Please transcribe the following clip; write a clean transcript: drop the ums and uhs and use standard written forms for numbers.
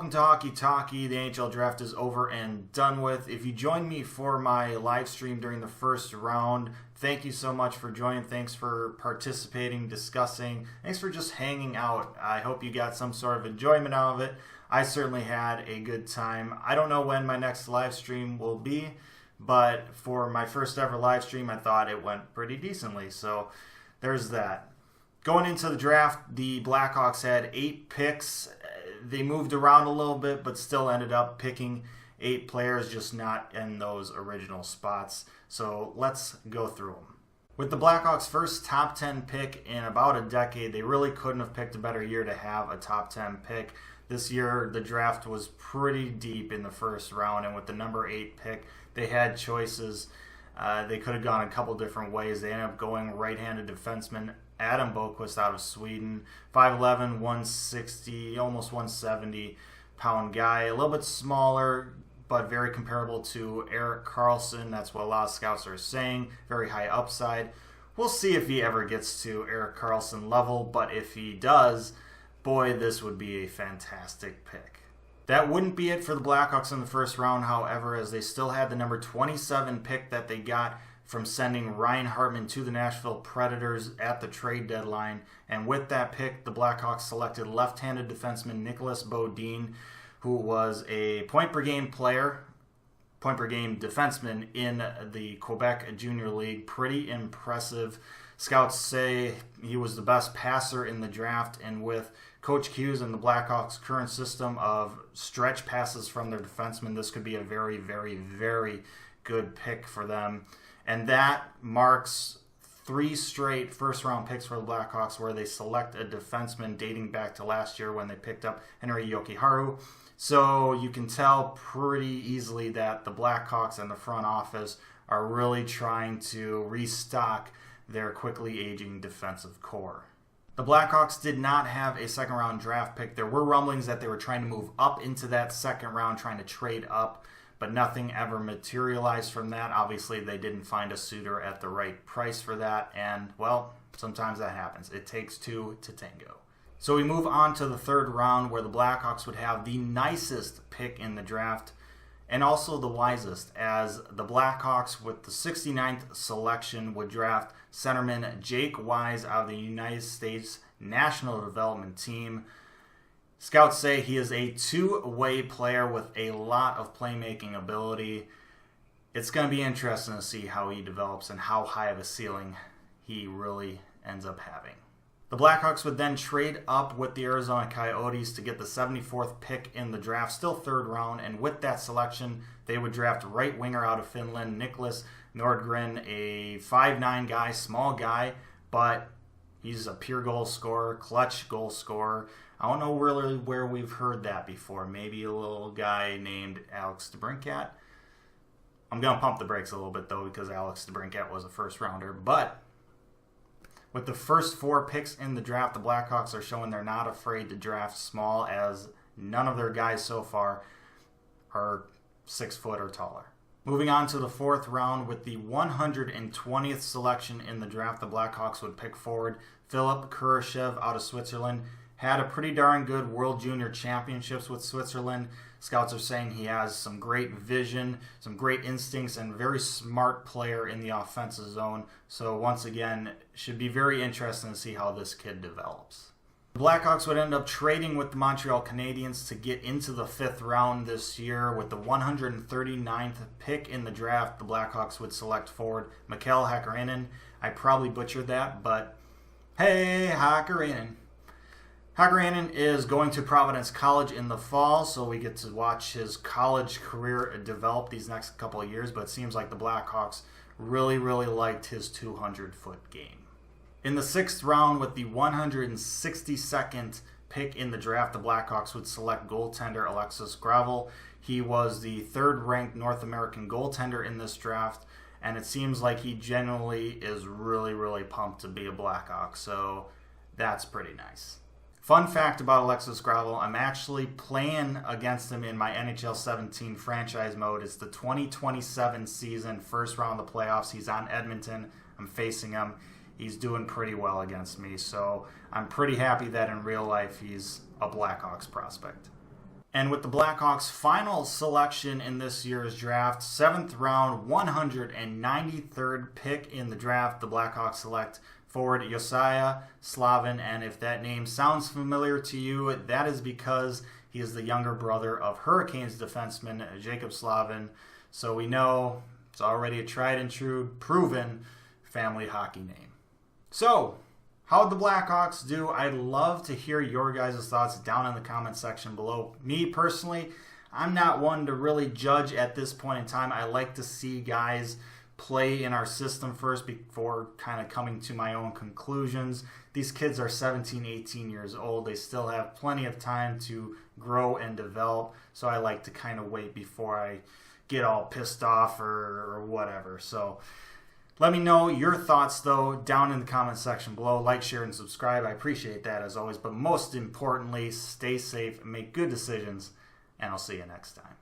Welcome to Hockey Talkie. The NHL Draft is over and done with. If you joined me for my live stream during the first round, thank you so much for joining. Thanks for participating, discussing. Thanks for just hanging out. I hope you got some sort of enjoyment out of it. I certainly had a good time. I don't know when my next live stream will be, but for my first ever live stream, I thought it went pretty decently. So there's that. Going into the draft, the Blackhawks had 8 picks. They moved around a little bit, but still ended up picking 8 players, just not in those original spots. So let's go through them. With the Blackhawks' first top 10 pick in about a decade, they really couldn't have picked a better year to have a top 10 pick. This year, the draft was pretty deep in the first round, and with the number 8 pick, they had choices. They could have gone a couple different ways. They ended up going right-handed defenseman Adam Boqvist out of Sweden, 5'11", 160, almost 170 pound guy. A little bit smaller, but very comparable to Erik Karlsson. That's what a lot of scouts are saying. Very high upside. We'll see if he ever gets to Erik Karlsson level, but if he does, boy, this would be a fantastic pick. That wouldn't be it for the Blackhawks in the first round, however, as they still had the number 27 pick that they got from sending Ryan Hartman to the Nashville Predators at the trade deadline. And with that pick, the Blackhawks selected left-handed defenseman Nicolas Beadin, who was a point-per-game defenseman in the Quebec Junior League. Pretty impressive. Scouts say he was the best passer in the draft, and with Coach Hughes and the Blackhawks' current system of stretch passes from their defensemen, this could be a very, very, very good pick for them. And that marks 3 straight first-round picks for the Blackhawks where they select a defenseman dating back to last year when they picked up Henri Jokiharju. So you can tell pretty easily that the Blackhawks and the front office are really trying to restock their quickly aging defensive core. The Blackhawks did not have a second-round draft pick. There were rumblings that they were trying to move up into that second round, trying to trade up, but nothing ever materialized from that. Obviously, they didn't find a suitor at the right price for that, and, well, sometimes that happens. It takes 2 to tango. So we move on to the third round, where the Blackhawks would have the nicest pick in the draft, and also the wisest, as the Blackhawks, with the 69th selection, would draft centerman Jake Wise out of the United States National Development Team. Scouts say he is a two-way player with a lot of playmaking ability. It's going to be interesting to see how he develops and how high of a ceiling he really ends up having. The Blackhawks would then trade up with the Arizona Coyotes to get the 74th pick in the draft, still third round, and with that selection, they would draft right winger out of Finland, Niklas Nordgren, a 5'9" guy, small guy, but he's a pure goal scorer, clutch goal scorer. I don't know really where we've heard that before. Maybe a little guy named Alex DeBrincat. I'm going to pump the brakes a little bit, though, because Alex DeBrincat was a first-rounder. But with the first 4 picks in the draft, the Blackhawks are showing they're not afraid to draft small, as none of their guys so far are 6 foot or taller. Moving on to the 4th round, with the 120th selection in the draft, the Blackhawks would pick forward Philipp Kurashev out of Switzerland. Had a pretty darn good World Junior Championships with Switzerland. Scouts are saying he has some great vision, some great instincts, and very smart player in the offensive zone. So once again, should be very interesting to see how this kid develops. The Blackhawks would end up trading with the Montreal Canadiens to get into the 5th round this year. With the 139th pick in the draft, the Blackhawks would select forward Mikael Hakkarainen. I probably butchered that, but hey, Hakkarainen. Hakkarainen is going to Providence College in the fall, so we get to watch his college career develop these next couple of years, but it seems like the Blackhawks really, really liked his 200-foot game. In the 6th round, with the 162nd pick in the draft, the Blackhawks would select goaltender Alexis Gravel. He was the 3rd-ranked North American goaltender in this draft, and it seems like he generally is really, really pumped to be a Blackhawk, so that's pretty nice. Fun fact about Alexis Gravel, I'm actually playing against him in my NHL 17 franchise mode. It's the 2027 season, first round of the playoffs. He's on Edmonton. I'm facing him. He's doing pretty well against me, so I'm pretty happy that in real life he's a Blackhawks prospect. And with the Blackhawks' final selection in this year's draft, 7th round, 193rd pick in the draft, the Blackhawks select forward Josiah Slavin. And if that name sounds familiar to you, that is because he is the younger brother of Hurricanes defenseman Jaccob Slavin. So we know it's already a tried and true, proven family hockey name. So, how'd the Blackhawks do? I'd love to hear your guys' thoughts down in the comment section below. Me personally, I'm not one to really judge at this point in time. I like to see guys play in our system first before kind of coming to my own conclusions. These kids are 17, 18 years old. They still have plenty of time to grow and develop. So I like to kind of wait before I get all pissed off or whatever. So let me know your thoughts, though, down in the comment section below. Like, share, and subscribe. I appreciate that, as always. But most importantly, stay safe and make good decisions. And I'll see you next time.